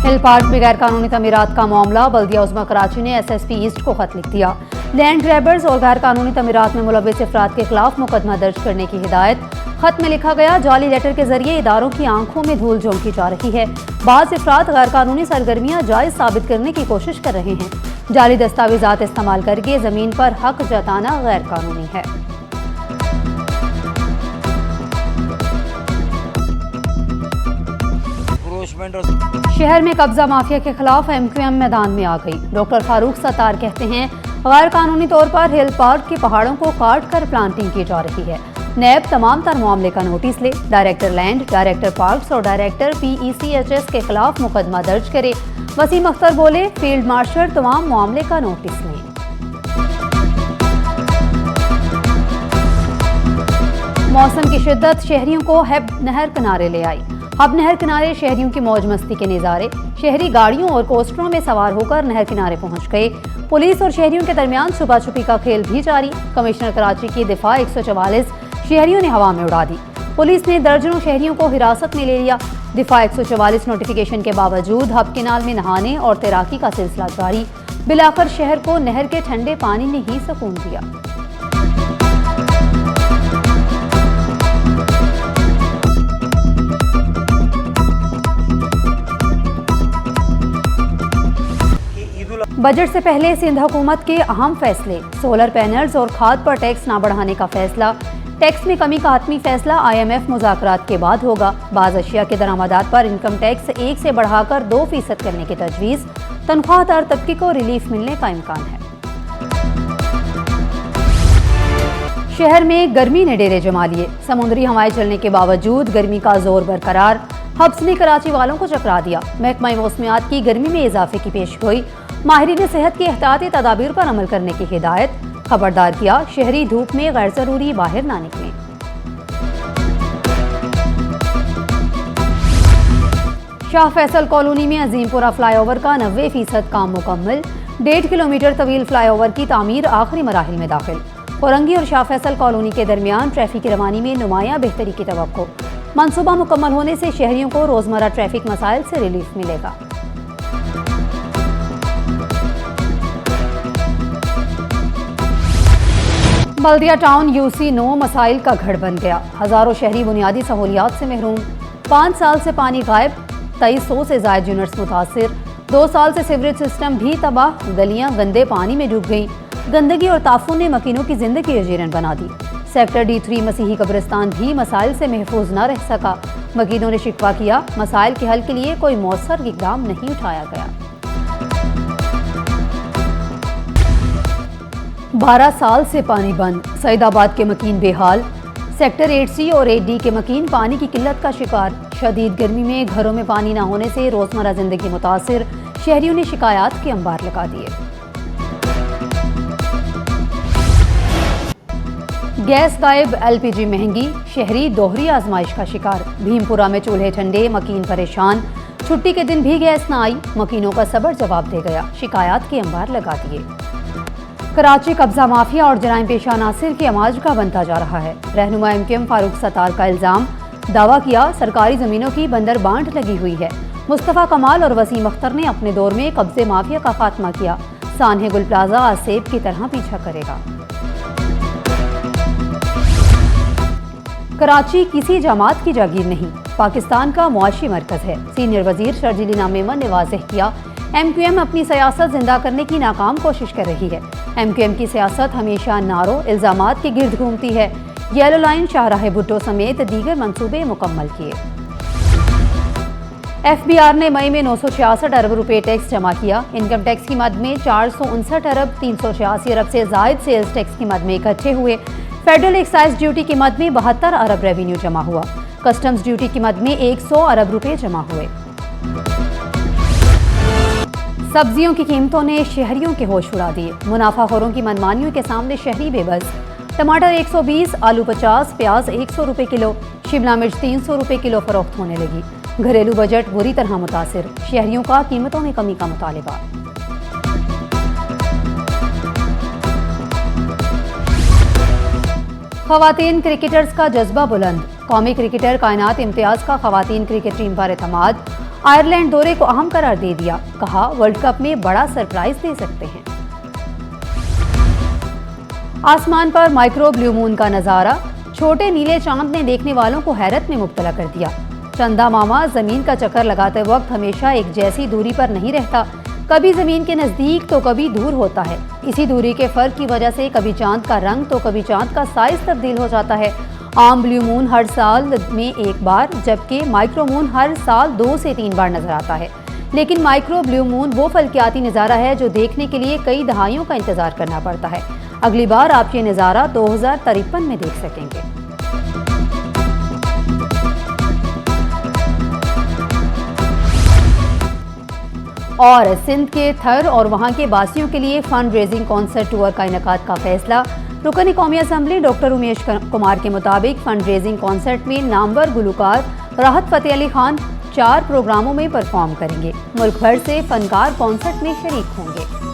Hill park में गैर कानूनी तमीरात का मामला, बल्दिया उज़्मा कराची ने SSP ईस्ट को खत लिख दिया। लैंड ग्रैबर्स और गैर कानूनी तमीरात में मुलव्विस अफराद के खिलाफ मुकदमा दर्ज करने की हिदायत। खत में लिखा गया, जाली लेटर के जरिए इदारों की आंखों में धूल झोंकी जा रही है। बाज़ अफराद गैर कानूनी सरगर्मियां जायज साबित करने की कोशिश कर रहे हैं। जाली दस्तावेजात इस्तेमाल करके जमीन पर हक जताना गैर कानूनी है। शहर में कब्जा माफिया के खिलाफ MQM मैदान में आ गई। डॉक्टर फारूक सत्तार कहते हैं, गैर कानूनी तौर पर हिल पार्क के पहाड़ों को काट कर प्लांटिंग की जा रही है। नैब तमाम तर मामले का नोटिस ले, डायरेक्टर लैंड, डायरेक्टर पार्क्स और डायरेक्टर PECHS के खिलाफ मुकदमा दर्ज करे। वसीम अख्तर बोले, फील्ड मार्शल तमाम मामले का नोटिस लें। मौसम की शिद्दत शहरियों को हब नहर किनारे ले आई। हब नहर किनारे शहरियों की मौज मस्ती के नज़ारे। शहरी गाड़ियों और कोस्टरों में सवार होकर नहर किनारे पहुंच गए। पुलिस और शहरियों के दरमियान छुपा छुपी का खेल भी जारी। कमिश्नर कराची की दिफा 144 शहरियों ने हवा में उड़ा दी। पुलिस ने दर्जनों शहरियों को हिरासत में ले लिया। दिफा 144 नोटिफिकेशन के बावजूद हब किनाल में नहाने और तैराकी का सिलसिला जारी। बिलाकर शहर को नहर के ठंडे पानी ने ही सुकून दिया। बजट से पहले सिंध हुकूमत के अहम फैसले, सोलर पैनल्स और खाद पर टैक्स न बढ़ाने का फैसला। टैक्स में कमी का हतमी फैसला IMF मुज़ाकरात के बाद होगा। बाज़ अशिया के दरामदात पर इनकम टैक्स 1 से बढ़ाकर 2% करने की तजवीज़। तनख्वाहदार तबके को रिलीफ मिलने का इम्कान है। शहर में गर्मी ने डेरे जमा लिए। समुद्री हवाएं चलने के बावजूद गर्मी का जोर बरकरार। हब्स ने कराची वालों को चकरा दिया। महकमा मौसमियात की गर्मी में इजाफे की पेशगोई। माहिरीन सेहत की एहतियाती तदाबीर पर अमल करने की हिदायत। खबरदार किया, शहरी धूप में गैर जरूरी बाहर ना निकलें। शाह फैसल कॉलोनी में अजीमपुरा फ्लाईओवर का 90% काम मुकम्मल। 1.5 किलोमीटर तवील फ्लाईओवर की तामीर आखिरी मराहिल में दाखिल। कोरंगी और शाह फैसल कॉलोनी के दरमियान ट्रैफिक की रवानी में नुमायां बेहतरी की तवक्को। मनसूबा मुकम्मल होने से शहरियों को रोजमर्रा ट्रैफिक मसाइल से रिलीफ मिलेगा। बल्दिया टाउन UC9 मसाइल का गढ़ बन गया। हजारों शहरी बुनियादी सहूलियात से महरूम। 5 साल से पानी गायब। 2300 से ज्यादा यूनिट्स मुतासिर। 2 साल से सीवरेज सिस्टम भी तबाह। गलियां गंदे पानी में डूब गईं। गंदगी और ताफून ने मकीनों की जिंदगी अजीरन बना दी। सेक्टर D3 मसीही कब्रिस्तान भी मसाइल से महफूज न रह सका। मकीनों ने शिकवा किया, मसाइल के हल के लिए कोई मौसर इकदाम नहीं उठाया गया। 12 साल से पानी बंद। सईदाबाद के मकीन बेहाल। सेक्टर 8C और 8D के मकीन पानी की किल्लत का शिकार। शदीद गर्मी में घरों में पानी न होने से रोजमर्रा जिंदगी मुतासिर। शहरियों ने शिकायत के अंबार लगा दिए। गैस गायब, LPG महंगी। शहरी दोहरी आजमाइश का शिकार। भीमपुरा में चूल्हे ठंडे, मकीन परेशान। छुट्टी के दिन भी गैस न आई। मकीनों का सबर जवाब दे गया। शिकायत के अंबार लगा दिए। कराची कब्जा माफिया और जराइम पेशा नासिर की आमाज का बनता जा रहा है। रहनुमा MQM फारूक सत्तार का इल्जाम। दावा किया, सरकारी जमीनों की बंदर बांट लगी हुई है। मुस्तफ़ा कमाल और वसीम अख्तर ने अपने दौर में कब्जे माफिया का खात्मा किया। सान्हे गुल प्लाजा आज सेब की तरह पीछा करेगा। कराची किसी जमात की जागीर नहीं, पाकिस्तान का मुआशी मरकज है। सीनियर वजीर शर्जीली मेमन ने वाज़ेह किया, MQM अपनी सियासत जिंदा करने की नाकाम कोशिश कर रही है। MQM की सियासत हमेशा नारों, इल्जामात के गिर्द घूमती है। येलो लाइन, शाहराह भुट्टो समेत दीगर मंसूबे मुकम्मल किए। FBR ने मई में 966 अरब रुपए टैक्स जमा किया। इनकम टैक्स की मद में 459 अरब 386 अरब से जायद सेल्स टैक्स की मद में इकट्ठे हुए। फेडरल एक्साइज ड्यूटी की मद में 72 अरब रेवेन्यू जमा हुआ। कस्टम्स ड्यूटी की मद में 100 अरब रुपए जमा हुए। सब्जियों की कीमतों ने शहरियों के होश उड़ा दिए। मुनाफाखोरों की मनमानियों के सामने शहरी बेबस। टमाटर 120, आलू 50, प्याज 100 रुपए किलो, शिमला मिर्च 300 रुपए किलो फरोख्त होने लगी। घरेलू बजट बुरी तरह मुतासिर। शहरियों का कीमतों में कमी का मुतालिबा। खवातीन क्रिकेटर्स का जज्बा बुलंद, कौमी क्रिकेटर कायनात इम्तियाज का खवातीन क्रिकेट टीम पर एतमाद, आयरलैंड दौरे को अहम करार दे दिया, कहा वर्ल्ड कप में बड़ा सरप्राइज दे सकते हैं। आसमान पर माइक्रो ब्लू मून का नजारा, छोटे नीले चांद ने देखने वालों को हैरत में मुब्तला कर दिया। चंदा मामा जमीन का चक्कर लगाते वक्त हमेशा एक जैसी दूरी पर नहीं रहता, कभी जमीन के नजदीक तो कभी दूर होता है। इसी दूरी के फर्क की वजह से कभी चांद का रंग तो कभी चांद का साइज तब्दील हो जाता है। आम ब्लू मून हर साल में एक बार, जबकि माइक्रो मून हर साल 2 से 3 बार नजर आता है। लेकिन माइक्रो ब्लू मून वो फल्कियाती नज़ारा है जो देखने के लिए कई दहाइयों का इंतजार करना पड़ता है। अगली बार आप ये नज़ारा 2053 में देख सकेंगे। और सिंध के थर और वहां के वासियों के लिए फंड रेजिंग कॉन्सर्ट टूर का इनेकाद का फैसला। रुकन कौमी असम्बली डॉक्टर उमेश कुमार के मुताबिक फंड रेजिंग कॉन्सर्ट में नामवर गुलकार राहत फ़तेह अली खान 4 प्रोग्रामों में परफॉर्म करेंगे। मुल्क भर से फनकार कॉन्सर्ट में शरीक होंगे।